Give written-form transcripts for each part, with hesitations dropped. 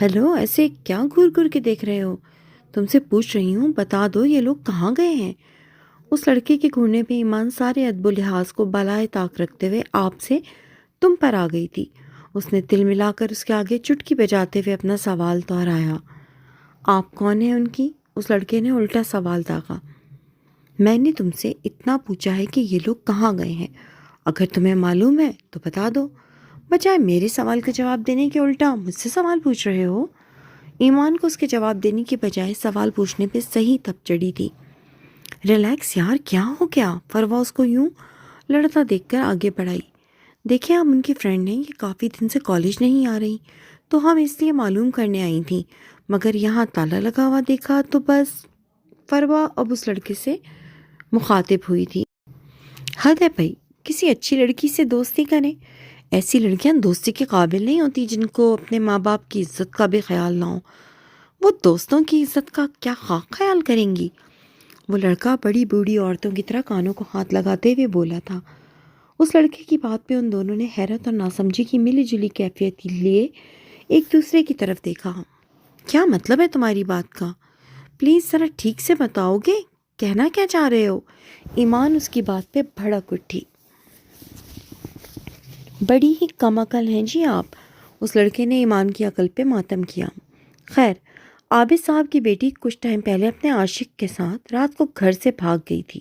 Hello, ایسے کیا گھور گھور کے دیکھ رہے ہو؟ تم سے پوچھ رہی ہوں، بتا دو یہ لوگ کہاں گئے ہیں؟ اس لڑکے کے گھورنے پہ ایمان سارے ادب و لحاظ کو بالائے طاق رکھتے ہوئے آپ سے تم پر آ گئی تھی۔ اس نے تل ملا کر اس کے آگے چٹکی بجاتے ہوئے اپنا سوال دہرایا۔ آپ کون ہیں ان کی؟ اس لڑکے نے الٹا سوال داغا۔ میں نے تم سے اتنا پوچھا ہے کہ یہ لوگ کہاں گئے ہیں، اگر تمہیں معلوم ہے تو بتا دو، بجائے میرے سوال کا جواب دینے کے الٹا مجھ سے سوال پوچھ رہے ہو۔ ایمان کو اس کے جواب دینے کی بجائے سوال پوچھنے پہ صحیح تپ چڑھی تھی۔ ریلیکس یار، کیا ہو گیا؟ فروا اس کو یوں لڑتا دیکھ کر آگے بڑھائی۔ دیکھیں، ہم ان کی فرینڈ ہیں، یہ کافی دن سے کالج نہیں آ رہی، تو ہم اس لیے معلوم کرنے آئی تھیں، مگر یہاں تالا لگا ہوا دیکھا تو بس۔ فروا اب اس لڑکے سے مخاطب ہوئی تھی۔ حد ہے بھائی، کسی اچھی لڑکی سے دوستی کریں، ایسی لڑکیاں دوستی کے قابل نہیں ہوتی جن کو اپنے ماں باپ کی عزت کا بھی خیال نہ ہو، وہ دوستوں کی عزت کا کیا خاک خیال کریں گی؟ وہ لڑکا بڑی بوڑھی عورتوں کی طرح کانوں کو ہاتھ لگاتے ہوئے بولا تھا۔ اس لڑکے کی بات پہ ان دونوں نے حیرت اور ناسمجھی کی ملی جلی کیفیت لیے ایک دوسرے کی طرف دیکھا۔ کیا مطلب ہے تمہاری بات کا؟ پلیز ذرا ٹھیک سے بتاؤ گے، کہنا کیا چاہ رہے ہو؟ ایمان اس کی بات پہ بھڑک اٹھی۔ بڑی ہی کم عقل ہیں جی آپ، اس لڑکے نے ایمان کی عقل پہ ماتم کیا۔ خیر، عابد صاحب کی بیٹی کچھ ٹائم پہلے اپنے عاشق کے ساتھ رات کو گھر سے بھاگ گئی تھی،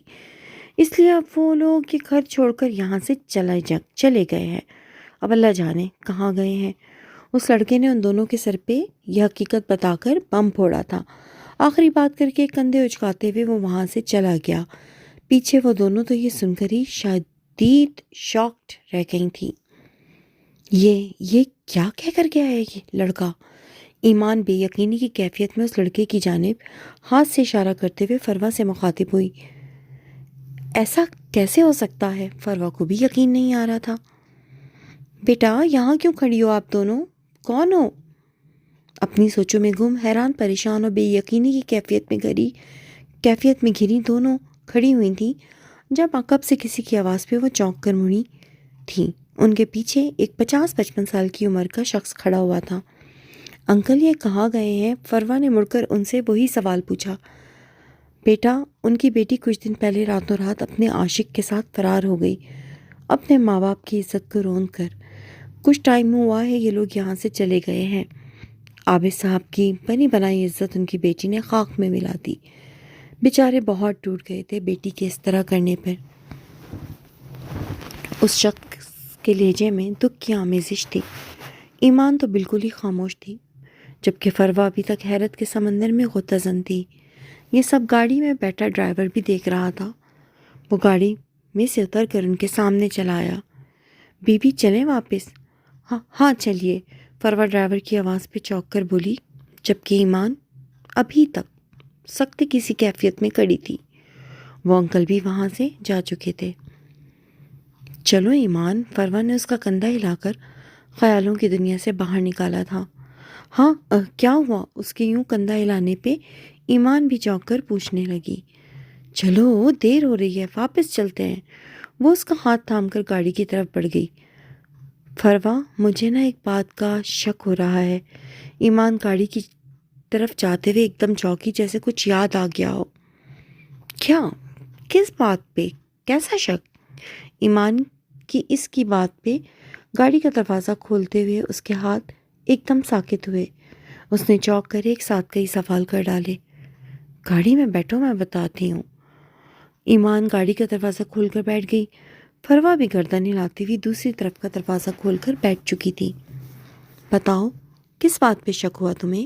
اس لیے اب وہ لوگ یہ گھر چھوڑ کر یہاں سے چلے گئے ہیں۔ اب اللہ جانے کہاں گئے ہیں۔ اس لڑکے نے ان دونوں کے سر پہ یہ حقیقت بتا کر بم پھوڑا تھا۔ آخری بات کر کے کندھے اچکاتے ہوئے وہ وہاں سے چلا گیا۔ پیچھے وہ دونوں تو یہ سن کر ہی شدید شاکڈ رہ گئی تھیں۔ یہ کیا کہہ کر گیا ہے یہ لڑکا؟ ایمان بے یقینی کی کیفیت میں اس لڑکے کی جانب ہاتھ سے اشارہ کرتے ہوئے فروا سے مخاطب ہوئی۔ ایسا کیسے ہو سکتا ہے؟ فروا کو بھی یقین نہیں آ رہا تھا۔ بیٹا، یہاں کیوں کھڑی ہو آپ دونوں؟ کون ہو؟ اپنی سوچوں میں گم، حیران، پریشان اور بے یقینی کی کیفیت میں گھری دونوں کھڑی ہوئی تھیں جب عقب سے کسی کی آواز پہ وہ چونک کر مڑی تھیں۔ ان کے پیچھے ایک 50-55 سال کی عمر کا شخص کھڑا ہوا تھا۔ انکل، یہ کہاں گئے ہیں؟ فروا نے مڑ کر ان سے وہی سوال پوچھا۔ بیٹا، ان کی بیٹی کچھ دن پہلے راتوں رات اپنے عاشق کے ساتھ فرار ہو گئی، اپنے ماں باپ کی عزت کو رون کر۔ کچھ ٹائم ہوا ہے یہ لوگ یہاں سے چلے گئے ہیں۔ عابد صاحب کی بنی بنائی عزت ان کی بیٹی نے خاک میں ملا دی۔ بیچارے بہت ٹوٹ گئے تھے بیٹی کے اس طرح کرنے پر۔ اس شخص کے لہجے میں دکھ کی آمیزش تھی۔ ایمان تو بالکل ہی خاموش تھی، جبکہ فروا ابھی تک حیرت کے سمندر میں غوطہ زن تھی۔ یہ سب گاڑی میں بیٹھا ڈرائیور بھی دیکھ رہا تھا۔ وہ گاڑی میں سے اتر کر ان کے سامنے چلا آیا۔ بی بی چلیں واپس؟ ہاں چلیے، فروا ڈرائیور کی آواز پہ چونک کر بولی، جبکہ ایمان ابھی تک سخت کسی کیفیت میں کڑی تھی۔ وہ انکل بھی وہاں سے جا چکے تھے۔ چلو ایمان، فروا نے اس کا کندھا ہلا کر خیالوں کی دنیا سے باہر نکالا تھا۔ ہاں، کیا ہوا؟ اس کے یوں کندھا ہلانے پہ ایمان بھی چونک کر پوچھنے لگی۔ چلو، دیر ہو رہی ہے، واپس چلتے ہیں۔ وہ اس کا ہاتھ تھام کر گاڑی کی طرف بڑھ گئی۔ فروا، مجھے ایک بات کا شک ہو رہا ہے۔ ایمان گاڑی کی طرف جاتے ہوئے ایک دم چونکی، جیسے کچھ یاد آ گیا ہو۔ کیا؟ کس بات پہ؟ کیسا شک؟ ایمان کی اس کی بات پہ گاڑی کا دروازہ کھولتے ہوئے اس کے ہاتھ ایک دم ساکت ہوئے۔ اس نے چونک کر ایک ساتھ کئی سوال کر ڈالے۔ گاڑی میں بیٹھو، میں بتاتی ہوں۔ ایمان گاڑی کا دروازہ کھول کر بیٹھ گئی۔ فروا بھی گردن ہلاتی ہوئی دوسری طرف کا دروازہ کھول کر بیٹھ چکی تھی۔ بتاؤ، کس بات پہ شک ہوا تمہیں؟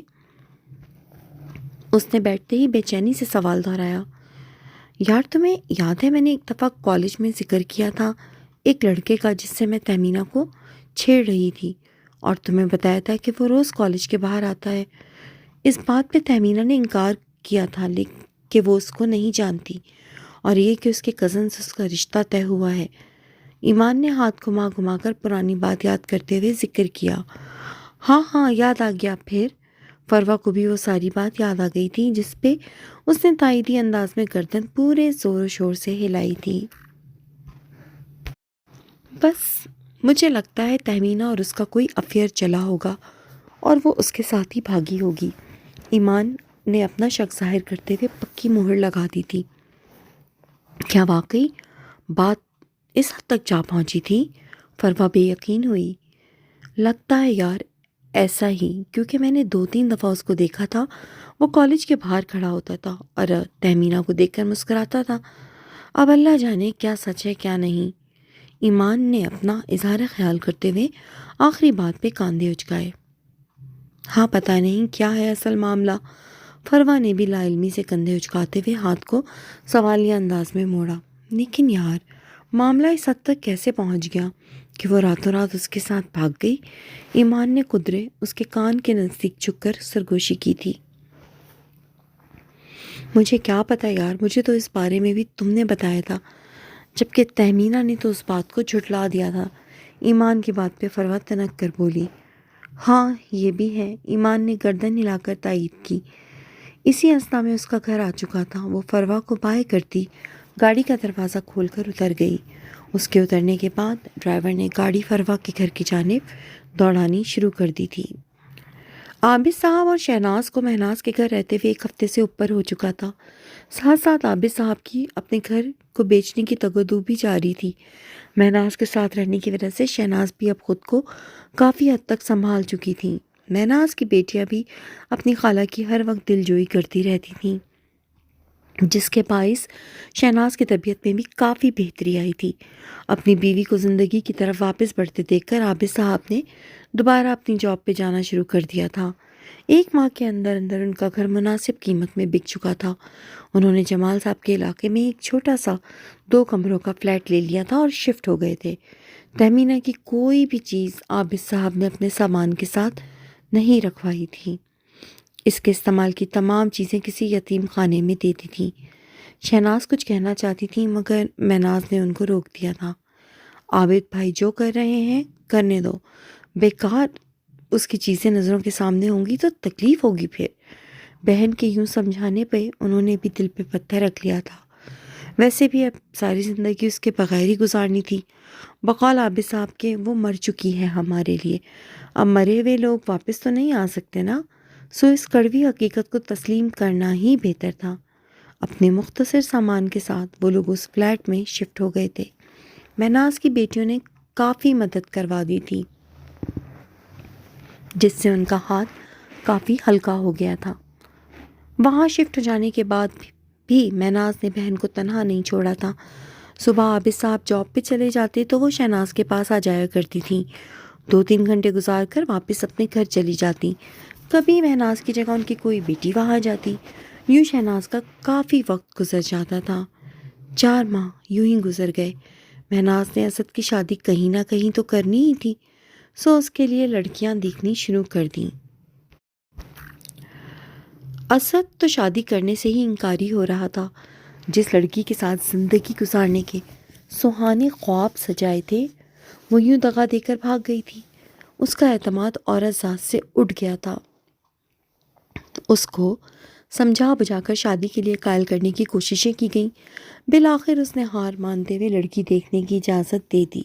اس نے بیٹھتے ہی بے چینی سے سوال دہرایا۔ یار، تمہیں یاد ہے میں نے ایک دفعہ کالج میں ذکر کیا تھا ایک لڑکے کا جس سے میں تہمینہ کو چھیڑ رہی تھی، اور تمہیں بتایا تھا کہ وہ روز کالج کے باہر آتا ہے۔ اس بات پہ تہمینہ نے انکار کیا تھا کہ وہ اس کو نہیں جانتی، اور یہ کہ اس کے کزن سے اس کا رشتہ طے ہوا ہے۔ ایمان نے ہاتھ گھما گھما کر پرانی بات یاد کرتے ہوئے ذکر کیا۔ ہاں یاد آ گیا۔ پھر فروا کو بھی وہ ساری بات یاد آ گئی تھی جس پہ اس نے تائیدی انداز میں گردن پورے زور و شور سے ہلائی تھی۔ بس مجھے لگتا ہے تہمینہ اور اس کا کوئی افیئر چلا ہوگا، اور وہ اس کے ساتھ ہی بھاگی ہوگی۔ ایمان نے اپنا شک ظاہر کرتے ہوئے پکی مہر لگا دی تھی۔ کیا واقعی بات اس حد تک جا پہنچی تھی؟ فروا بے یقین ہوئی۔ لگتا ہے یار ایسا ہی، کیونکہ میں نے 2-3 دفعہ اس کو دیکھا تھا۔ وہ کالج کے باہر کھڑا ہوتا تھا اور تہمینہ کو دیکھ کر مسکراتا تھا۔ اب اللہ جانے کیا سچ ہے کیا نہیں۔ ایمان نے اپنا اظہار خیال کرتے ہوئے آخری بات پہ کاندھے اچکائے۔ ہاں پتہ نہیں کیا ہے اصل معاملہ۔ فروا نے بھی لا علمی سے کندھے اچکاتے ہوئے ہاتھ کو سوالیہ انداز میں موڑا۔ لیکن یار معاملہ اس حد تک کیسے پہنچ گیا کہ وہ راتوں رات اس کے ساتھ بھاگ گئی؟ ایمان نے قدرے اس کے کان کے نزدیک جھک کر سرگوشی کی تھی۔ مجھے کیا پتہ یار، مجھے تو اس بارے میں بھی تم نے بتایا تھا، جبکہ تہمینہ نے تو اس بات کو جھٹلا دیا تھا۔ ایمان کی بات پہ فروا تنک کر بولی۔ ہاں یہ بھی ہے، ایمان نے گردن ہلا کر تائید کی۔ اسی اثنا میں اس کا گھر آ چکا تھا۔ وہ فروا کو بائے کرتی گاڑی کا دروازہ کھول کر اتر گئی۔ اس کے اترنے کے بعد ڈرائیور نے گاڑی فروا کے گھر کی جانب دوڑانی شروع کر دی تھی۔ عابد صاحب اور شہناز کو مہناز کے گھر رہتے ہوئے 1 ہفتے سے اوپر ہو چکا تھا۔ ساتھ ساتھ عابد صاحب کی اپنے گھر کو بیچنے کی تگودو بھی جاری تھی۔ مہناز کے ساتھ رہنے کی وجہ سے شہناز بھی اب خود کو کافی حد تک سنبھال چکی تھیں۔ مہناز کی بیٹیاں بھی اپنی خالہ کی ہر وقت دلجوئی کرتی رہتی تھیں، جس کے باعث شہناز کی طبیعت میں بھی کافی بہتری آئی تھی۔ اپنی بیوی کو زندگی کی طرف واپس بڑھتے دیکھ کر عابد صاحب نے دوبارہ اپنی جاب پہ جانا شروع کر دیا تھا۔ 1 ماہ کے اندر اندر ان کا گھر مناسب قیمت میں بک چکا تھا۔ انہوں نے جمال صاحب کے علاقے میں ایک چھوٹا سا 2 کمروں کا فلیٹ لے لیا تھا اور شفٹ ہو گئے تھے۔ تہمینہ کی کوئی بھی چیز عابد صاحب نے اپنے سامان کے ساتھ نہیں رکھوائی تھی۔ اس کے استعمال کی تمام چیزیں کسی یتیم خانے میں دیتی تھیں۔ شہناز کچھ کہنا چاہتی تھی مگر مہناز نے ان کو روک دیا تھا۔ عابد بھائی جو کر رہے ہیں کرنے دو، بیکار اس کی چیزیں نظروں کے سامنے ہوں گی تو تکلیف ہوگی پھر۔ بہن کے یوں سمجھانے پہ انہوں نے بھی دل پہ پتھر رکھ لیا تھا۔ ویسے بھی اب ساری زندگی اس کے بغیر ہی گزارنی تھی۔ بقول عابد صاحب کے وہ مر چکی ہے ہمارے لیے، اب مرے ہوئے لوگ واپس تو نہیں آ سکتے نا، سو اس کڑوی حقیقت کو تسلیم کرنا ہی بہتر تھا۔ اپنے مختصر سامان کے ساتھ وہ لوگ اس فلیٹ میں شفٹ ہو گئے تھے۔ مہناز کی بیٹیوں نے کافی مدد کروا دی تھی، جس سے ان کا ہاتھ کافی ہلکا ہو گیا تھا۔ وہاں شفٹ ہو جانے کے بعد بھی مہناز نے بہن کو تنہا نہیں چھوڑا تھا۔ صبح عابد صاحب جاب پہ چلے جاتے تو وہ شہناز کے پاس آ جایا کرتی تھیں۔ 2-3 گھنٹے گزار کر واپس اپنے گھر چلی جاتی۔ کبھی مہناز کی جگہ ان کی کوئی بیٹی وہاں جاتی۔ یوں شہناز کا کافی وقت گزر جاتا تھا۔ 4 ماہ یوں ہی گزر گئے۔ مہناز نے اسد کی شادی کہیں نہ کہیں تو کرنی ہی تھی، سو اس کے لیے لڑکیاں دیکھنی شروع کر دیں۔ اسد تو شادی کرنے سے ہی انکاری ہو رہا تھا۔ جس لڑکی کے ساتھ زندگی گزارنے کے سہانے خواب سجائے تھے وہ یوں دغا دے کر بھاگ گئی تھی۔ اس کا اعتماد عورت ذات سے اٹھ گیا تھا۔ اس کو سمجھا بجھا کر شادی کے لیے قائل کرنے کی کوششیں کی گئیں۔ بالآخر اس نے ہار مانتے ہوئے لڑکی دیکھنے کی اجازت دے دی۔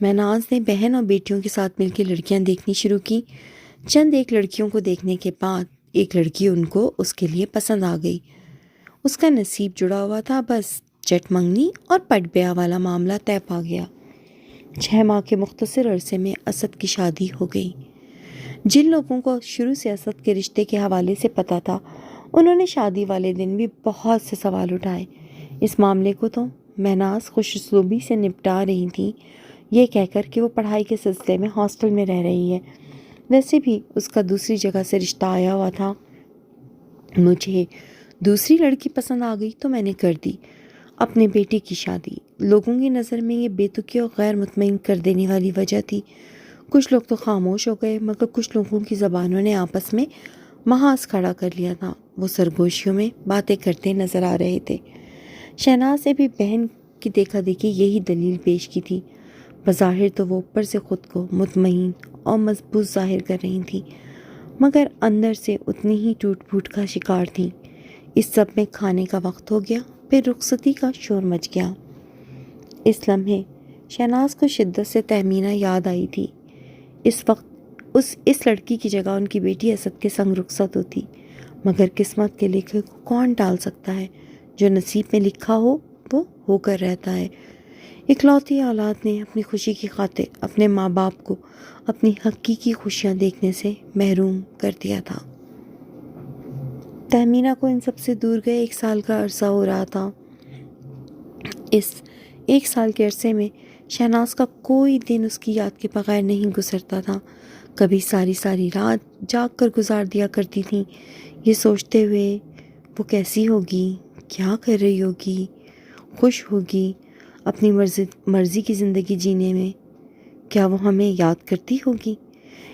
مہناز نے بہن اور بیٹیوں کے ساتھ مل کے لڑکیاں دیکھنی شروع کی۔ چند ایک لڑکیوں کو دیکھنے کے بعد ایک لڑکی ان کو اس کے لیے پسند آ گئی۔ اس کا نصیب جڑا ہوا تھا، بس چٹ منگنی اور پٹ بیاہ والا معاملہ طے پا گیا۔ 6 ماہ کے مختصر عرصے میں اسد کی شادی ہو گئی۔ جن لوگوں کو شروع سے اسد کے رشتے کے حوالے سے پتہ تھا انہوں نے شادی والے دن بھی بہت سے سوال اٹھائے۔ اس معاملے کو تو مہناز خوش اسلوبی سے نپٹا رہی تھیں، یہ کہہ کر کہ وہ پڑھائی کے سلسلے میں ہاسٹل میں رہ رہی ہے۔ ویسے بھی اس کا دوسری جگہ سے رشتہ آیا ہوا تھا۔ مجھے دوسری لڑکی پسند آ گئی تو میں نے کر دی اپنے بیٹے کی شادی۔ لوگوں کی نظر میں یہ بے تکی اور غیر مطمئن کر دینے والی وجہ تھی۔ کچھ لوگ تو خاموش ہو گئے مگر کچھ لوگوں کی زبانوں نے آپس میں محاذ کھڑا کر لیا تھا۔ وہ سرگوشیوں میں باتیں کرتے نظر آ رہے تھے۔ شہناز نے بھی بہن کی دیکھا دیکھی یہی دلیل پیش کی تھی۔ بظاہر تو وہ اوپر سے خود کو مطمئن اور مضبوط ظاہر کر رہی تھیں مگر اندر سے اتنی ہی ٹوٹ پھوٹ کا شکار تھیں۔ اس سب میں کھانے کا وقت ہو گیا، پھر رخصتی کا شور مچ گیا۔ اس لمحے شہناز کو شدت سے تہمینہ یاد آئی تھی۔ اس وقت اس لڑکی کی جگہ ان کی بیٹی اسد کے سنگ رخصت ہوتی، مگر قسمت کے لکھے کو کون ٹال سکتا ہے؟ جو نصیب میں لکھا ہو وہ ہو کر رہتا ہے۔ اکلوتی اولاد نے اپنی خوشی کی خاطر اپنے ماں باپ کو اپنی حقیقی خوشیاں دیکھنے سے محروم کر دیا تھا۔ تہمینہ کو ان سب سے دور گئے 1 سال کا عرصہ ہو رہا تھا۔ اس 1 سال کے عرصے میں شہناز کا کوئی دن اس کی یاد کے بغیر نہیں گزرتا تھا۔ کبھی ساری ساری رات جاگ کر گزار دیا کرتی تھیں، یہ سوچتے ہوئے وہ کیسی ہوگی، کیا کر رہی ہوگی، خوش ہوگی اپنی مرضی کی زندگی جینے میں، کیا وہ ہمیں یاد کرتی ہوگی؟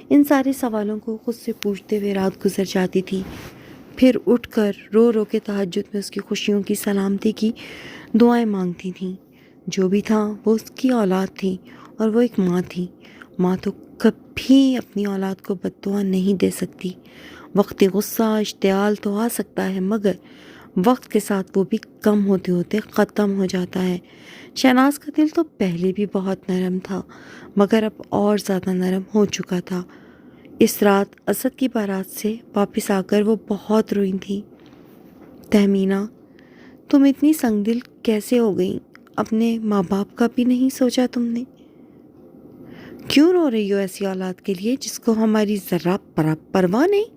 ان سارے سوالوں کو خود سے پوچھتے ہوئے رات گزر جاتی تھی۔ پھر اٹھ کر رو رو کے تہجد میں اس کی خوشیوں کی سلامتی کی دعائیں مانگتی تھیں۔ جو بھی تھا وہ اس کی اولاد تھی اور وہ ایک ماں تھی۔ ماں تو کبھی اپنی اولاد کو بد دعا نہیں دے سکتی۔ وقت غصہ اشتعال تو آ سکتا ہے، مگر وقت کے ساتھ وہ بھی کم ہوتے ہوتے ختم ہو جاتا ہے۔ شہناز کا دل تو پہلے بھی بہت نرم تھا، مگر اب اور زیادہ نرم ہو چکا تھا۔ اس رات اسد کی بارات سے واپس آ کر وہ بہت روئی تھی۔ تہمینہ، تم اتنی سنگ دل کیسے ہو گئی؟ اپنے ماں باپ کا بھی نہیں سوچا تم نے؟ کیوں رو رہی ہو ایسی اولاد کے لیے جس کو ہماری ذرا پرواہ نہیں؟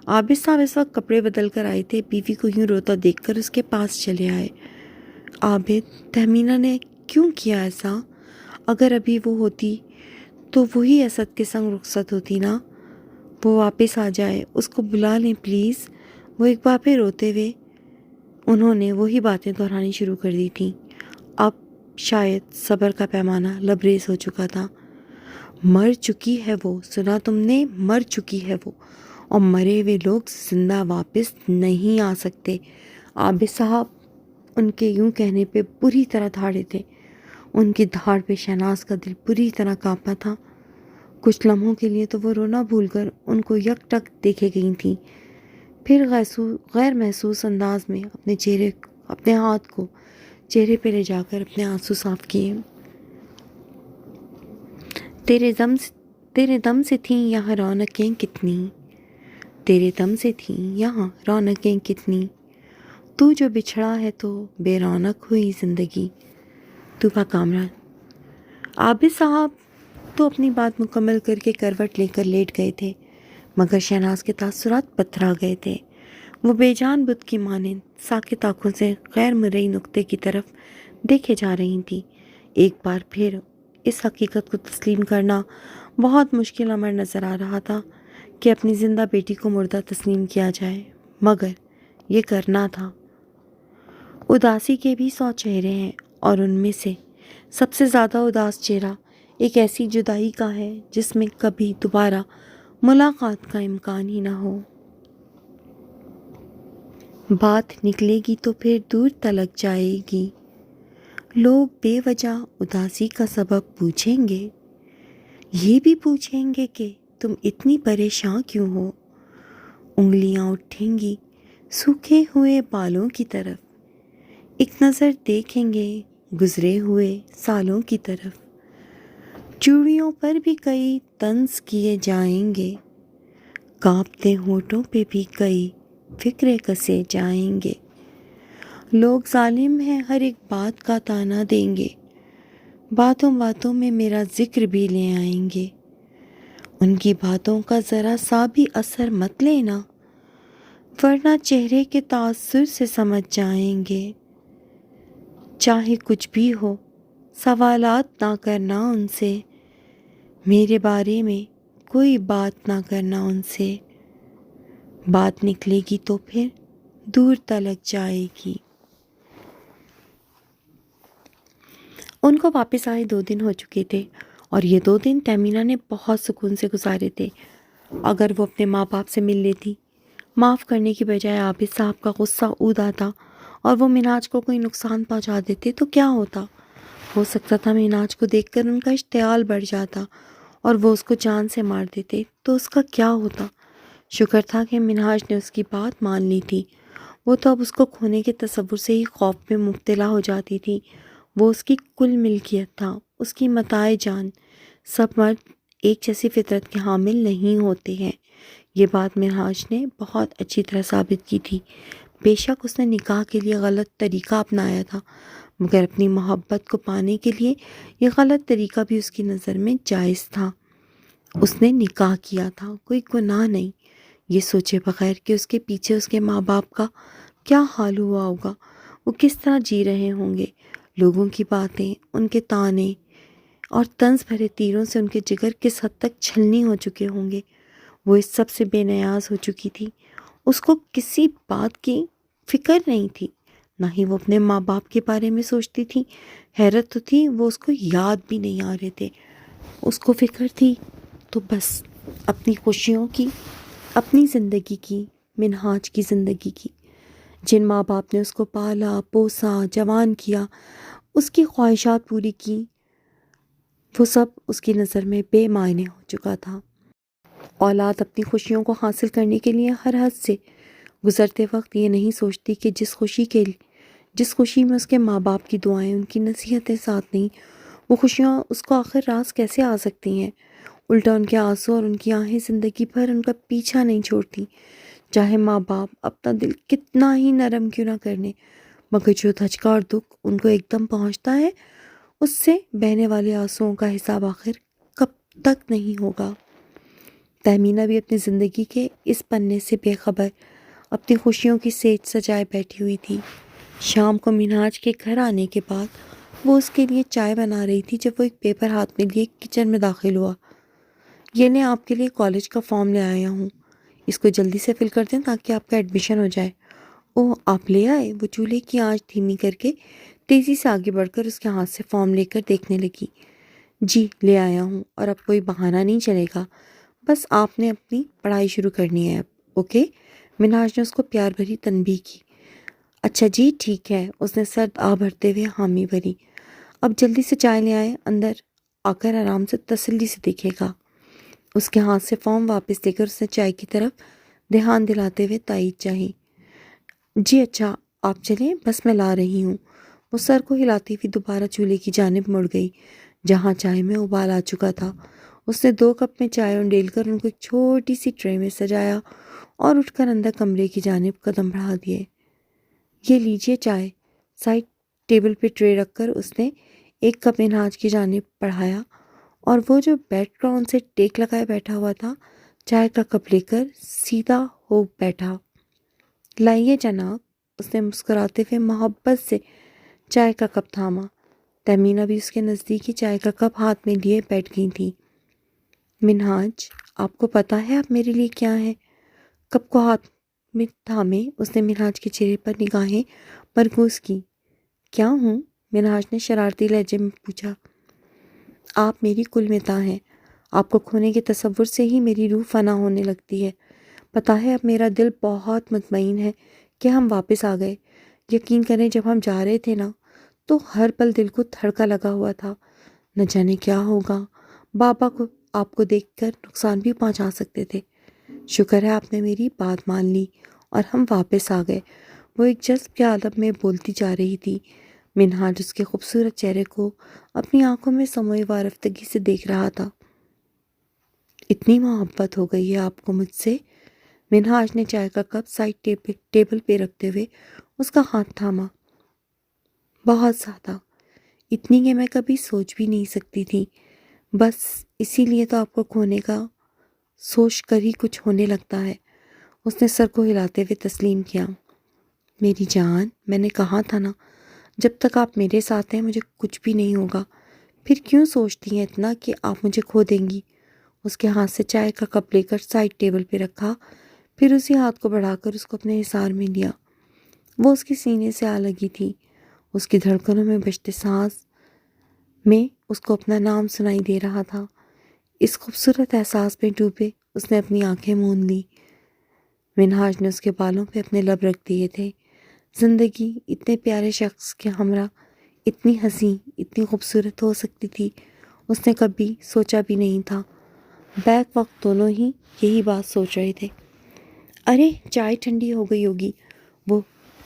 عابد صاحب اس وقت کپڑے بدل کر آئے تھے، بیوی کو یوں روتا دیکھ کر اس کے پاس چلے آئے۔ عابد، تہمینہ نے کیوں کیا ایسا؟ اگر ابھی وہ ہوتی تو وہی اسد کے سنگ رخصت ہوتی نا۔ وہ واپس آ جائے، اس کو بلا لیں پلیز۔ وہ ایک بار پھر روتے ہوئے انہوں نے وہی باتیں دہرانی شروع کر دی تھیں۔ اب شاید صبر کا پیمانہ لبریز ہو چکا تھا۔ مر چکی ہے وہ، سنا تم نے؟ مر چکی ہے وہ، اور مرے ہوئے لوگ زندہ واپس نہیں آ سکتے۔ عابد صاحب ان کے یوں کہنے پہ بری طرح دھاڑے تھے۔ ان کی دھاڑ پہ شہناز کا دل بری طرح کانپا تھا۔ کچھ لمحوں کے لیے تو وہ رونا بھول کر ان کو یک ٹک دیکھے گئی تھیں، پھر غیر محسوس انداز میں اپنے ہاتھ کو چہرے پہ لے جا کر اپنے آنسو صاف کیے۔ تیرے دم سے تھیں یہاں رونقیں کتنی، تیرے دم سے تھیں یہاں رونقیں کتنی، تو جو بچھڑا ہے تو بے رونق ہوئی زندگی۔ طوفہ کامران۔ عابد صاحب تو اپنی بات مکمل کر کے کروٹ لے کر لیٹ گئے تھے، مگر شہناز کے تاثرات پتھرا گئے تھے۔ وہ بے جان بت کی مانند ساکت آنکھوں سے غیر مرئی نقطے کی طرف دیکھے جا رہی تھی۔ ایک بار پھر اس حقیقت کو تسلیم کرنا بہت مشکل امر نظر آ رہا تھا کہ اپنی زندہ بیٹی کو مردہ تسلیم کیا جائے، مگر یہ کرنا تھا۔ اداسی کے بھی 100 چہرے ہیں، اور ان میں سے سب سے زیادہ اداس چہرہ ایک ایسی جدائی کا ہے جس میں کبھی دوبارہ ملاقات کا امکان ہی نہ ہو۔ بات نکلے گی تو پھر دور تلک جائے گی، لوگ بے وجہ اداسی کا سبب پوچھیں گے، یہ بھی پوچھیں گے کہ تم اتنی پریشان کیوں ہو۔ انگلیاں اٹھیں گی سوکھے ہوئے بالوں کی طرف، ایک نظر دیکھیں گے گزرے ہوئے سالوں کی طرف، چوڑیوں پر بھی کئی طنز کیے جائیں گے، کانپتے ہونٹوں پہ بھی کئی فکرے کسے جائیں گے، لوگ ظالم ہیں ہر ایک بات کا تانا دیں گے، باتوں باتوں میں میرا ذکر بھی لے آئیں گے، ان کی باتوں کا ذرا سا بھی اثر مت لینا، ورنہ چہرے کے تاثر سے سمجھ جائیں گے، چاہے کچھ بھی ہو سوالات نہ کرنا ان سے، میرے بارے میں کوئی بات نہ کرنا ان سے، بات نکلے گی تو پھر دور تلک جائے گی۔ ان کو واپس آئے 2 دن ہو چکے تھے، اور یہ 2 دن تہمینہ نے بہت سکون سے گزارے تھے۔ اگر وہ اپنے ماں باپ سے مل لیتی، معاف کرنے کی بجائے عابد صاحب کا غصہ اود آتا اور وہ مناج کو کوئی نقصان پہنچا دیتے تو کیا ہوتا؟ ہو سکتا تھا مناج کو دیکھ کر ان کا اشتعال بڑھ جاتا اور وہ اس کو جان سے مار دیتے تو اس کا کیا ہوتا؟ شکر تھا کہ مناج نے اس کی بات مان لی تھی، وہ تو اب اس کو کھونے کے تصور سے ہی خوف میں مبتلا ہو جاتی تھی۔ وہ اس کی کل ملکیت تھا، اس کی متاع جان۔ سب مرد ایک جیسی فطرت کے حامل نہیں ہوتے ہیں۔ یہ بات منہاج نے بہت اچھی طرح ثابت کی تھی۔ بے شک اس نے نکاح کے لیے غلط طریقہ اپنایا تھا، مگر اپنی محبت کو پانے کے لیے یہ غلط طریقہ بھی اس کی نظر میں جائز تھا۔ اس نے نکاح کیا تھا، کوئی گناہ نہیں، یہ سوچے بغیر کہ اس کے پیچھے اس کے ماں باپ کا کیا حال ہوا ہوگا، وہ کس طرح جی رہے ہوں گے۔ لوگوں کی باتیں، ان کے طعنے اور طنز بھرے تیروں سے ان کے جگر کس حد تک چھلنی ہو چکے ہوں گے۔ وہ اس سب سے بے نیاز ہو چکی تھی۔ اس کو کسی بات کی فکر نہیں تھی، نہ ہی وہ اپنے ماں باپ کے بارے میں سوچتی تھی۔ حیرت تو تھی وہ اس کو یاد بھی نہیں آ رہے تھے۔ اس کو فکر تھی تو بس اپنی خوشیوں کی، اپنی زندگی کی، منہاج کی زندگی کی۔ جن ماں باپ نے اس کو پالا پوسا جوان کیا، اس کی خواہشات پوری کی، وہ سب اس کی نظر میں بے معنی ہو چکا تھا۔ اولاد اپنی خوشیوں کو حاصل کرنے کے لیے ہر حد سے گزرتے وقت یہ نہیں سوچتی کہ جس خوشی میں اس کے ماں باپ کی دعائیں، ان کی نصیحتیں ساتھ نہیں، وہ خوشیاں اس کو آخر راز کیسے آ سکتی ہیں۔ الٹا ان کے آنسو اور ان کی آہیں زندگی بھر ان کا پیچھا نہیں چھوڑتی، چاہے ماں باپ اپنا دل کتنا ہی نرم کیوں نہ کرنے، مگر جو دھچکا اور دکھ ان کو ایک دم پہنچتا ہے، اس سے بہنے والے آنسوؤں کا حساب آخر کب تک نہیں ہوگا۔ تہمینہ بھی اپنی زندگی کے اس پنے سے بے خبر اپنی خوشیوں کی سیج سجائے بیٹھی ہوئی تھی۔ شام کو منہاج کے گھر آنے کے بعد وہ اس کے لیے چائے بنا رہی تھی جب وہ ایک پیپر ہاتھ میں لیے کچن میں داخل ہوا۔ یہ لیں، آپ کے لیے کالج کا فارم لے آیا ہوں، اس کو جلدی سے فل کر دیں تاکہ آپ کا ایڈمیشن ہو جائے۔ اوہ، آپ لے آئے؟ وہ چولہے کی آنچ دھیمی کر کے تیزی سے آگے بڑھ کر اس کے ہاتھ سے فارم لے کر دیکھنے لگی۔ جی لے آیا ہوں، اور اب کوئی بہانہ نہیں چلے گا، بس آپ نے اپنی پڑھائی شروع کرنی ہے اب، اوکے؟ منہاج نے اس کو پیار بھری تنبیہ کی۔ اچھا جی ٹھیک ہے، اس نے سرد آہ بھرتے ہوئے حامی بھری۔ اب جلدی سے چائے لے آئے، اندر آ کر آرام سے تسلی سے دیکھے گا۔ اس کے ہاتھ سے فارم واپس لے کر اس نے چائے کی طرف دھیان دلاتے ہوئے تائید چاہی۔ جی اچھا آپ چلیں، بس میں لا رہی ہوں۔ وہ سر کو ہلاتی ہوئی دوبارہ چولہے کی جانب مڑ گئی جہاں چائے میں ابال آ چکا تھا۔ اس نے 2 کپ میں چائے انڈیل کر ان کو ایک چھوٹی سی ٹرے میں سجایا اور اٹھ کر اندر کمرے کی جانب قدم بڑھا دیے۔ یہ لیجئے چائے۔ سائڈ ٹیبل پہ ٹرے رکھ کر اس نے 1 کپ منہاج کی جانب بڑھایا اور وہ جو بیڈ گراؤنڈ سے ٹیک لگائے بیٹھا ہوا تھا، چائے کا کپ لے کر سیدھا ہو بیٹھا۔ لائیے جناب، اس نے مسکراتے ہوئے محبت سے چائے کا کپ تھاما۔ تہمینہ بھی اس کے نزدیک ہی چائے کا کپ ہاتھ میں لیے بیٹھ گئی تھی۔ منہاج، آپ کو پتہ ہے آپ میرے لیے کیا ہیں؟ کپ کو ہاتھ میں تھامے اس نے منہاج کے چہرے پر نگاہیں مرکوز کی۔ کیا ہوں؟ منہاج نے شرارتی لہجے میں پوچھا۔ آپ میری کل متاع ہیں، آپ کو کھونے کے تصور سے ہی میری روح فنا ہونے لگتی ہے۔ پتہ ہے اب میرا دل بہت مطمئن ہے کہ ہم واپس آ گئے۔ یقین کریں جب ہم جا رہے تھے نا تو ہر پل دل کو دھڑکا لگا ہوا تھا، نہ جانے کیا ہوگا، بابا کو آپ کو دیکھ کر نقصان بھی پہنچا سکتے تھے۔ شکر ہے آپ نے میری بات مان لی اور ہم واپس آ گئے۔ وہ ایک جذب کے عالم میں بولتی جا رہی تھی۔ منہاج اس کے خوبصورت چہرے کو اپنی آنکھوں میں سموئے وارفتگی سے دیکھ رہا تھا۔ اتنی محبت ہو گئی ہے آپ کو مجھ سے؟ منہاج نے چائے کا کپ سائڈ ٹیبل پہ رکھتے ہوئے اس کا ہاتھ تھاما۔ بہت زیادہ، اتنی کہ میں کبھی سوچ بھی نہیں سکتی تھی۔ بس اسی لیے تو آپ کو کھونے کا سوچ کر ہی کچھ ہونے لگتا ہے۔ اس نے سر کو ہلاتے ہوئے تسلیم کیا۔ میری جان، میں نے کہا تھا نا، جب تک آپ میرے ساتھ ہیں مجھے کچھ بھی نہیں ہوگا۔ پھر کیوں سوچتی ہیں اتنا کہ آپ مجھے کھو دیں گی؟ اس کے ہاتھ سے چائے کا کپ لے کر سائڈ ٹیبل پہ رکھا، پھر اسی ہاتھ کو بڑھا کر اس کو اپنے حصار میں لیا۔ وہ اس کے سینے سے آ لگی تھی، اس کی دھڑکنوں میں بجتے سانس میں اس کو اپنا نام سنائی دے رہا تھا۔ اس خوبصورت احساس میں ڈوبے اس نے اپنی آنکھیں موند لی۔ منہاج نے اس کے بالوں پہ اپنے لب رکھ دیے تھے۔ زندگی اتنے پیارے شخص کے ہمراہ اتنی حسین، اتنی خوبصورت ہو سکتی تھی، اس نے کبھی سوچا بھی نہیں تھا۔ بیک وقت دونوں ہی یہی بات سوچ رہے تھے۔ ارے چائے ٹھنڈی ہو گئی ہوگی، وہ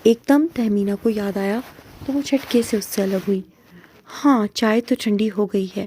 ایک دم تہمینہ کو یاد آیا تو وہ جھٹکے سے اس سے الگ ہوئی۔ ہاں چائے تو ٹھنڈی ہو گئی ہے،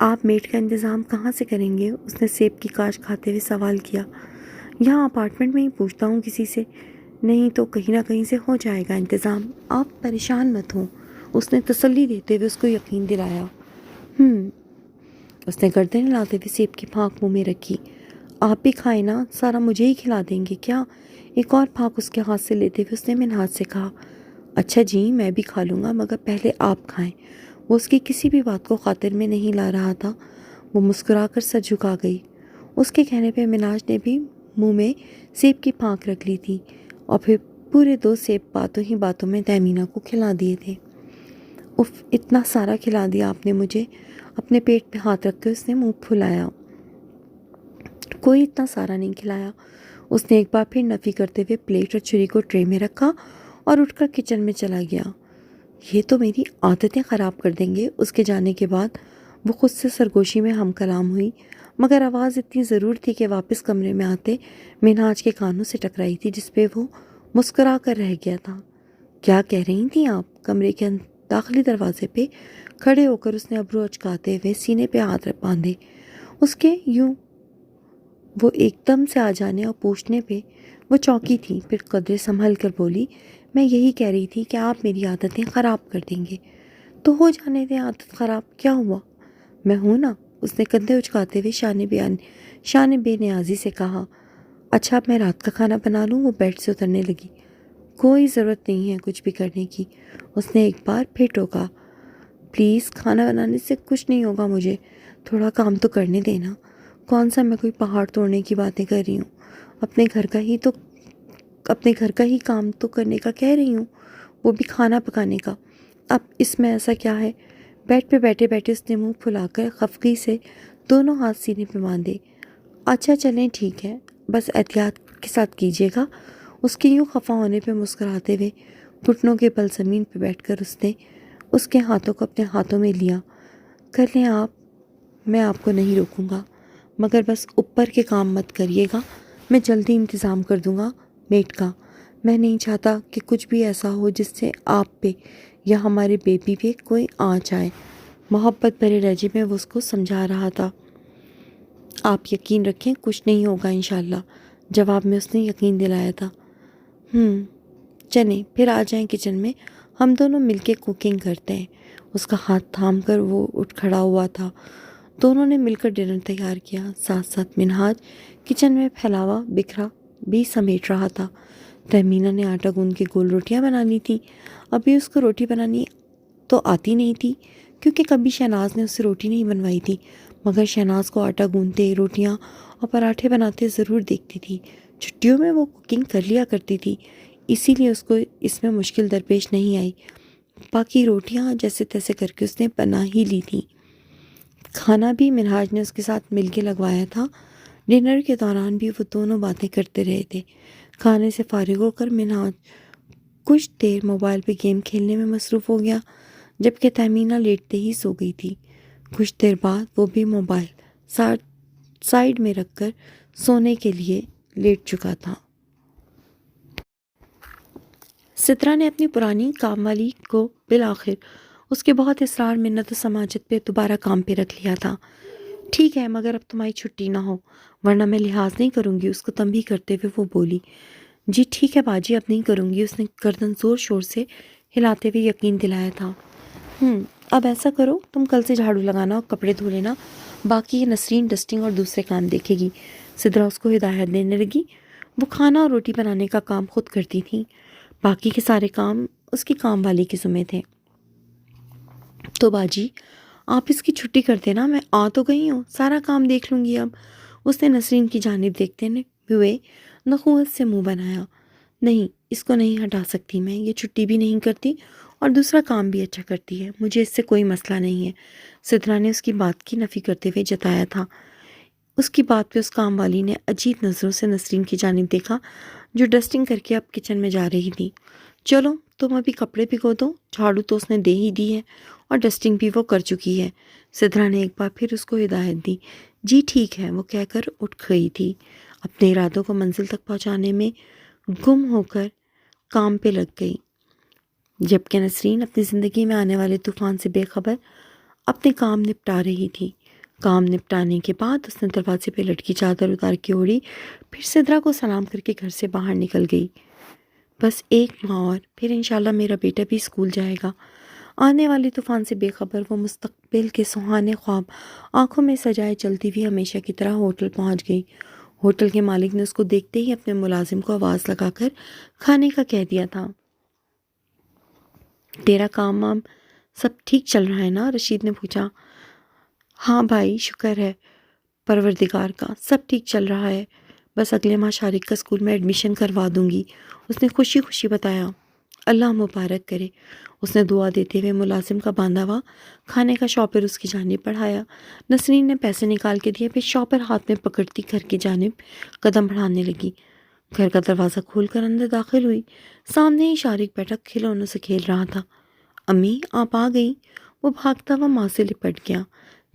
آپ میٹ کا انتظام کہاں سے کریں گے؟ اس نے سیب کی کاش کھاتے ہوئے سوال کیا۔ یہاں اپارٹمنٹ میں ہی پوچھتا ہوں کسی سے، نہیں تو کہیں نہ کہیں سے ہو جائے گا انتظام، آپ پریشان مت ہوں، اس نے تسلی دیتے ہوئے اس کو یقین دلایا۔ اس نے گردن ہلاتے ہوئے سیب کی پھانک منہ میں رکھی۔ آپ بھی کھائیں نا، سارا مجھے ہی کھلا دیں گے کیا؟ ایک اور پھانک اس کے ہاتھ سے لیتے ہوئے اس نے منہاج سے کہا۔ اچھا جی، میں بھی کھا لوں گا، مگر پہلے آپ کھائیں۔ وہ اس کی کسی بھی بات کو خاطر میں نہیں لا رہا تھا۔ وہ مسکرا کر سر جھکا گئی۔ اس کے کہنے پہ مناج نے بھی منہ میں سیب کی پھانک رکھ لی تھی اور پھر پورے 2 سیب باتوں ہی باتوں میں تہمینہ کو کھلا دیے تھے۔ اف، اتنا سارا کھلا دیا آپ نے مجھے، اپنے پیٹ پہ ہاتھ رکھ کے اس نے منہ پھلایا۔ کوئی اتنا سارا نہیں کھلایا۔ اس نے ایک بار پھر نفی کرتے ہوئے پلیٹ اور چھری کو ٹرے میں رکھا اور اٹھ کر کچن میں چلا گیا۔ یہ تو میری عادتیں خراب کر دیں گے۔ اس کے جانے کے بعد وہ خود سے سرگوشی میں ہم کلام ہوئی، مگر آواز اتنی ضرور تھی کہ واپس کمرے میں آتے منہاج کے کانوں سے ٹکرائی تھی، جس پہ وہ مسکرا کر رہ گیا تھا۔ کیا کہہ رہی تھیں آپ؟ کمرے کے داخلی دروازے پہ کھڑے ہو کر اس نے ابرو اچکاتے ہوئے سینے پہ ہاتھ باندھے۔ اس کے یوں وہ ایک دم سے آ جانے اور پوچھنے پہ وہ چونکی تھی، پھر قدرے سنبھل کر بولی، میں یہی کہہ رہی تھی کہ آپ میری عادتیں خراب کر دیں گے۔ تو ہو جانے دیں عادت خراب، کیا ہوا؟ میں ہوں نا، اس نے کندھے اچکاتے ہوئے شان بے نیازی سے کہا۔ اچھا اب میں رات کا کھانا بنا لوں؟ وہ بیڈ سے اترنے لگی۔ کوئی ضرورت نہیں ہے کچھ بھی کرنے کی، اس نے ایک بار پھر ٹوکا۔ پلیز، کھانا بنانے سے کچھ نہیں ہوگا، مجھے تھوڑا کام تو کرنے دینا۔ کون سا میں کوئی پہاڑ توڑنے کی باتیں کر رہی ہوں؟ اپنے گھر کا ہی کام تو کرنے کا کہہ رہی ہوں، وہ بھی کھانا پکانے کا۔ اب اس میں ایسا کیا ہے؟ بیڈ پہ بیٹھے بیٹھے اس نے منہ پھلا کر خفگی سے دونوں ہاتھ سینے پہ باندھے۔ اچھا چلیں ٹھیک ہے، بس احتیاط کے ساتھ کیجیے گا۔ اس کے یوں خفا ہونے پہ مسکراتے ہوئے گھٹنوں کے بل زمین پہ بیٹھ کر اس نے اس کے ہاتھوں کو اپنے ہاتھوں میں لیا۔ کر لیں آپ، میں آپ کو نہیں روکوں گا، مگر بس اوپر کے کام مت کریے گا، میں جلدی انتظام کر دوں گا میٹ کا۔ میں نہیں چاہتا کہ کچھ بھی ایسا ہو جس سے آپ پہ یا ہمارے بیبی پہ کوئی آنچ آئے۔ محبت بھرے لہجے میں وہ اس کو سمجھا رہا تھا۔ آپ یقین رکھیں، کچھ نہیں ہوگا انشاءاللہ، جواب میں اس نے یقین دلایا تھا۔ چلیں پھر آ جائیں کچن میں، ہم دونوں مل کے کوکنگ کرتے ہیں۔ اس کا ہاتھ تھام کر وہ اٹھ کھڑا ہوا تھا۔ دونوں نے مل کر ڈنر تیار کیا، ساتھ ساتھ منہاج کچن میں پھیلاوا بکھرا بھی سمیٹ رہا تھا۔ تہمینہ نے آٹا گوندھ کے گول روٹیاں بنانی تھیں۔ ابھی اس کو روٹی بنانی تو آتی نہیں تھی، کیونکہ کبھی شہناز نے اس سے روٹی نہیں بنوائی تھی، مگر شہناز کو آٹا گوندھتے، روٹیاں اور پراٹھے بناتے ضرور دیکھتی تھی۔ چھٹیوں میں وہ کوکنگ کر لیا کرتی تھی، اسی لیے اس کو اس میں مشکل درپیش نہیں آئی۔ باقی روٹیاں جیسے تیسے کر کے اس نے بنا ہی لی تھیں۔ کھانا بھی منہاج نے اس کے ساتھ مل کے لگوایا تھا۔ ڈنر کے دوران بھی وہ دونوں باتیں کرتے رہے تھے۔ کھانے سے فارغ ہو کر منہاج کچھ دیر موبائل پہ گیم کھیلنے میں مصروف ہو گیا، جبکہ تہمینہ لیٹتے ہی سو گئی تھی۔ کچھ دیر بعد وہ بھی موبائل سائیڈ میں رکھ کر سونے کے لیے لیٹ چکا تھا۔ سترہ نے اپنی پرانی کام والی کو بالآخر اس کے بہت اصرار، منت و سماجت پہ دوبارہ کام پہ رکھ لیا تھا۔ ٹھیک ہے، مگر اب تمہاری چھٹی نہ ہو، ورنہ میں لحاظ نہیں کروں گی، اس کو تنبیہ کرتے ہوئے وہ بولی۔ جی ٹھیک ہے باجی، اب نہیں کروں گی، اس نے گردن زور شور سے ہلاتے ہوئے یقین دلایا تھا۔ اب ایسا کرو، تم کل سے جھاڑو لگانا اور کپڑے دھو لینا، باقی یہ نسرین ڈسٹنگ اور دوسرے کام دیکھے گی۔ سدرا اس کو ہدایت دینے لگی۔ وہ کھانا اور روٹی بنانے کا کام خود کرتی تھیں، باقی کے سارے کام اس کی کام والی کے ذمہ تھے۔ تو باجی آپ اس کی چھٹی کر دینا، میں آ تو گئی ہوں، سارا کام دیکھ لوں گی اب، اس نے نسرین کی جانب دیکھتے ہوئے نخوت سے منہ بنایا۔ نہیں، اس کو نہیں ہٹا سکتی میں، یہ چھٹی بھی نہیں کرتی اور دوسرا کام بھی اچھا کرتی ہے، مجھے اس سے کوئی مسئلہ نہیں ہے، سدرا نے اس کی بات کی نفی کرتے ہوئے جتایا تھا۔ اس کی بات پہ اس کام والی نے عجیب نظروں سے نسرین کی جانب دیکھا، جو ڈسٹنگ کر کے اب کچن میں جا رہی تھی۔ چلو تم ابھی کپڑے بھگو دو، جھاڑو تو اس نے دے ہی دی ہے اور ڈسٹنگ بھی وہ کر چکی ہے، سدرا نے ایک بار پھر اس کو ہدایت دی۔ جی ٹھیک ہے، وہ کہہ کر اٹھ گئی تھی، اپنے ارادوں کو منزل تک پہنچانے میں گم ہو کر کام پہ لگ گئی، جبکہ نسرین اپنی زندگی میں آنے والے طوفان سے بے خبر اپنے کام نپٹا رہی تھی۔ کام نپٹانے کے بعد اس نے دروازے پہ لٹکی چادر اتار کے اوڑھی، پھر سدرا کو سلام کر کے گھر سے باہر نکل گئی۔ بس ایک ماہ اور پھر انشاءاللہ میرا بیٹا بھی اسکول جائے گا۔ آنے والے طوفان سے بے خبر وہ مستقبل کے سہانے خواب آنکھوں میں سجائے چلتی ہوئی ہمیشہ کی طرح ہوٹل پہنچ گئی۔ ہوٹل کے مالک نے اس کو دیکھتے ہی اپنے ملازم کو آواز لگا کر کھانے کا کہہ دیا تھا۔ تیرا کام وام سب ٹھیک چل رہا ہے نا؟ رشید نے پوچھا۔ ہاں بھائی، شکر ہے پروردگار کا، سب ٹھیک چل رہا ہے، بس اگلے ماہ شارق کا اسکول میں ایڈمیشن کروا دوں گی، اس نے خوشی خوشی بتایا۔ اللہ مبارک کرے، اس نے دعا دیتے ہوئے ملازم کا باندھا ہوا کھانے کا شاپر اس کی جانب بڑھایا۔ نسرین نے پیسے نکال کے دیے، پھر شاپر ہاتھ میں پکڑتی گھر کی جانب قدم بڑھانے لگی۔ گھر کا دروازہ کھول کر اندر داخل ہوئی۔ سامنے ہی شارق بیٹھا کھلونوں سے کھیل رہا تھا۔ امی آپ آ گئیں؟ وہ بھاگتا ہوا ماں سے لپٹ گیا۔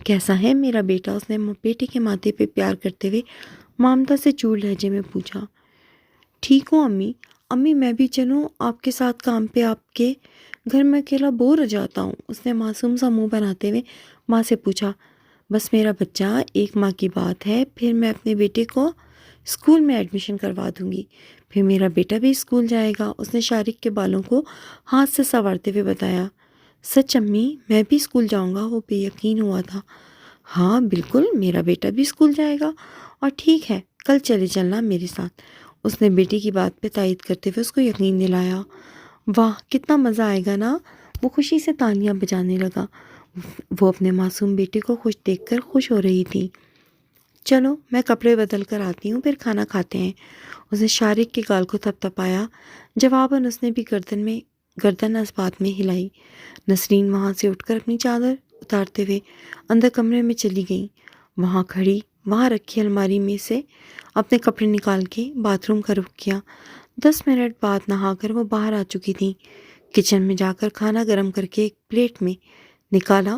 کیسا ہے میرا بیٹا؟ اس نے بیٹے کے ماتھے پہ پیار کرتے ہوئے مامتا سے چور لہجے میں پوچھا۔ ٹھیک ہوں امی۔ امی میں بھی چلوں آپ کے ساتھ کام پہ؟ آپ کے گھر میں اکیلا بور ہو جاتا ہوں، اس نے معصوم سا منہ بناتے ہوئے ماں سے پوچھا۔ بس میرا بچہ، ایک ماہ کی بات ہے، پھر میں اپنے بیٹے کو اسکول میں ایڈمیشن کروا دوں گی، پھر میرا بیٹا بھی اسکول جائے گا، اس نے شارق کے بالوں کو ہاتھ سے سنوارتے ہوئے بتایا۔ سچ امی؟ میں بھی اسکول جاؤں گا؟ وہ بے یقین ہوا تھا۔ ہاں بالکل، میرا بیٹا بھی اسکول جائے گا، اور ٹھیک ہے کل چلے چلنا میرے ساتھ، اس نے بیٹی کی بات پہ تائید کرتے ہوئے اس کو یقین دلایا۔ واہ کتنا مزہ آئے گا نا؟ وہ خوشی سے تالیاں بجانے لگا۔ وہ اپنے معصوم بیٹے کو خوش دیکھ کر خوش ہو رہی تھی۔ چلو میں کپڑے بدل کر آتی ہوں، پھر کھانا کھاتے ہیں، اس نے شارق کے گال کو تھپ تھپایا۔ جواباً اس نے بھی گردن اس بات میں ہلائی۔ نسرین وہاں سے اٹھ کر اپنی چادر اتارتے ہوئے اندر کمرے میں چلی گئی۔ وہاں رکھی الماری میں سے اپنے کپڑے نکال کے باتھ روم کا رخ کیا۔ 10 منٹ بعد نہا کر وہ باہر آ چکی تھی۔ کچن میں جا کر کھانا گرم کر کے ایک پلیٹ میں نکالا،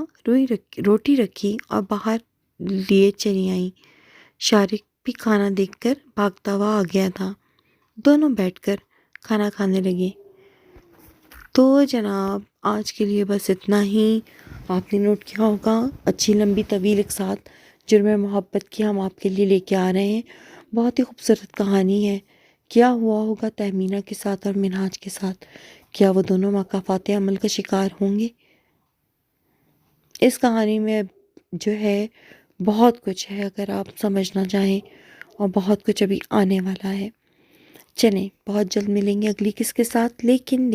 روٹی رکھی اور باہر لیے چلی آئیں۔ شارق بھی کھانا دیکھ کر بھاگتا ہوا آ گیا تھا۔ دونوں بیٹھ کر کھانا کھانے لگے۔ تو جناب آج کے لیے بس اتنا ہی۔ آپ نے نوٹ کیا ہوگا اچھی لمبی طویل ایک ساتھ جرم محبت کی ہم آپ کے لیے لے کے آ رہے ہیں۔ بہت ہی خوبصورت کہانی ہے۔ کیا ہوا ہوگا تہمینہ کے ساتھ اور منہاج کے ساتھ؟ کیا وہ دونوں مکافات عمل کا شکار ہوں گے؟ اس کہانی میں جو ہے بہت کچھ ہے اگر آپ سمجھنا چاہیں، اور بہت کچھ ابھی آنے والا ہے۔ چلیں بہت جلد ملیں گے اگلی کس کے ساتھ، لیکن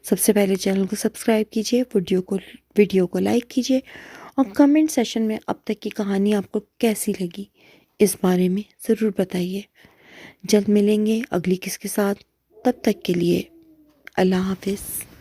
سب سے پہلے چینل کو سبسکرائب کیجئے، ویڈیو کو لائک کیجئے، اور کمنٹ سیشن میں اب تک کی کہانی آپ کو کیسی لگی اس بارے میں ضرور بتائیے۔ جلد ملیں گے اگلی کس کے ساتھ، تب تک کے لیے اللہ حافظ۔